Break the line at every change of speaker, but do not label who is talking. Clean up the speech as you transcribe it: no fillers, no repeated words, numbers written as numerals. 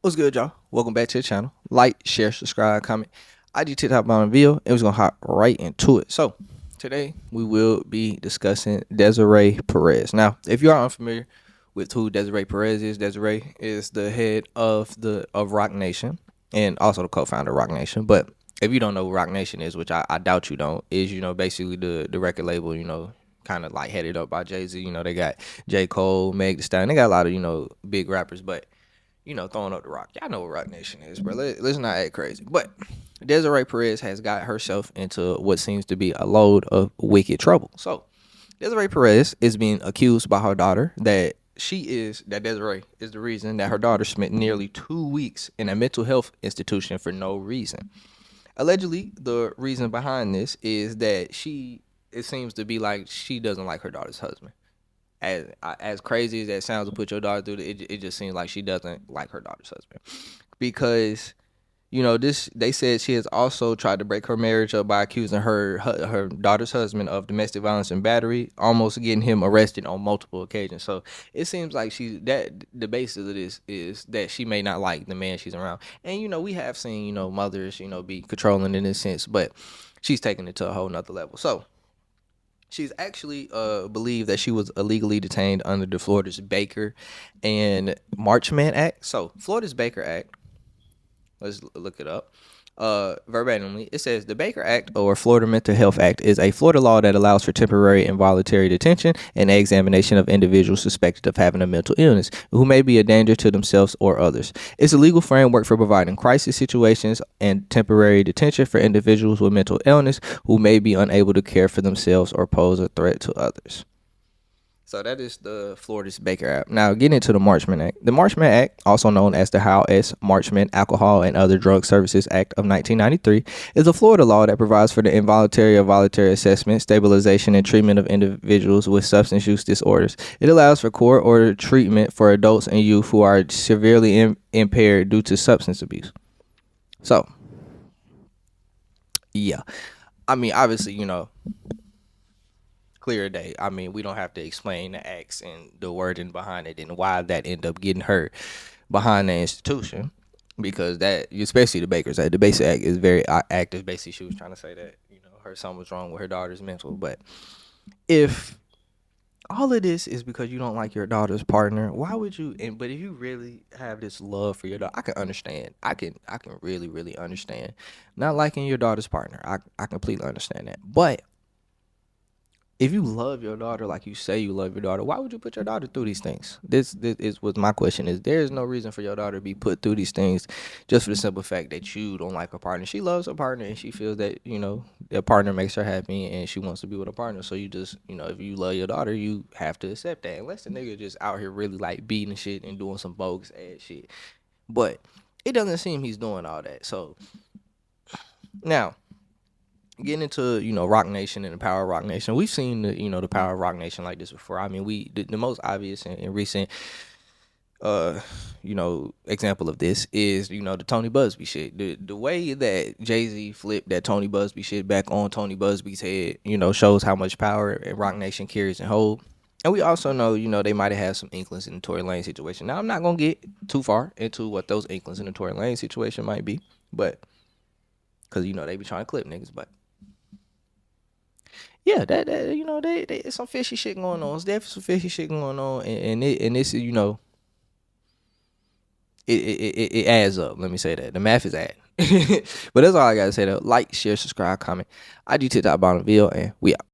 What's good, y'all? Welcome back to the channel. Like, share, subscribe, comment. IG TikTok on the video, and we're gonna hop right into it. So today we will be discussing Desiree Perez. Now, if you are unfamiliar with who Desiree Perez is the head of Rock Nation and also the co-founder of Rock Nation. But if you don't know what Rock Nation is, which I doubt you don't, is basically the record label, kind of like headed up by Jay-Z. They got J. Cole, Meg Thee Stallion. They got a lot of big rappers, but throwing up the rock. Y'all know what Rock Nation is, bro. Let's not act crazy. But Desiree Perez has got herself into what seems to be a load of wicked trouble. So Desiree Perez is being accused by her daughter that Desiree is the reason that her daughter spent nearly 2 weeks in a mental health institution for no reason. Allegedly, the reason behind this is that it seems to be like she doesn't like her daughter's husband. As crazy as that sounds to put your daughter through, it just seems like she doesn't like her daughter's husband, because they said she has also tried to break her marriage up by accusing her daughter's husband of domestic violence and battery, almost getting him arrested on multiple occasions. So it seems like the basis of this is that she may not like the man she's around. And we have seen mothers be controlling in this sense, but she's taking it to a whole nother level. So she's actually believed that she was illegally detained under the Florida's Baker and Marchman Act. So Florida's Baker Act, let's look it up. Verbatimly, it says the Baker Act, or Florida Mental Health Act, is a Florida law that allows for temporary involuntary detention and examination of individuals suspected of having a mental illness who may be a danger to themselves or others. It's a legal framework for providing crisis situations and temporary detention for individuals with mental illness who may be unable to care for themselves or pose a threat to others. So that is the Florida's Baker Act. Now, getting into the Marchman Act. The Marchman Act, also known as the Howell S. Marchman Alcohol and Other Drug Services Act of 1993, is a Florida law that provides for the involuntary or voluntary assessment, stabilization, and treatment of individuals with substance use disorders. It allows for court-ordered treatment for adults and youth who are severely impaired due to substance abuse. So, yeah. I mean, obviously, clear day. I mean, we don't have to explain the acts and the wording behind it and why that ended up getting her behind the institution, because that, especially the Baker's Act, the Basic Act is very active. Basically, she was trying to say that her son was wrong with her daughter's mental. But if all of this is because you don't like your daughter's partner, why would you? But if you really have this love for your daughter, I can understand. I can really, really understand not liking your daughter's partner. I completely understand that. But if you love your daughter like you say you love your daughter, why would you put your daughter through these things? This is what my question is. There is no reason for your daughter to be put through these things just for the simple fact that you don't like her partner. She loves her partner and she feels that, their partner makes her happy and she wants to be with a partner. So you just, if you love your daughter, you have to accept that. Unless the nigga just out here really like beating shit and doing some bogus ass shit. But it doesn't seem he's doing all that. So now, getting into Rock Nation and the power of Rock Nation, we've seen the power of Rock Nation like this before. I mean, the most obvious and recent example of this is the Tony Busby shit. The way that Jay-Z flipped that Tony Busby shit back on Tony Busby's head shows how much power Rock Nation carries and hold. And we also know they might have had some inklings in the Tory Lane situation. Now, I'm not gonna get too far into what those inklings in the Tory Lane situation might be, but because they be trying to clip niggas. But yeah, that they some fishy shit going on. It's definitely some fishy shit going on, and this is it adds up. Let me say that the math is add. But that's all I gotta say though. Like, share, subscribe, comment. I do TikTok bottom video, and we out.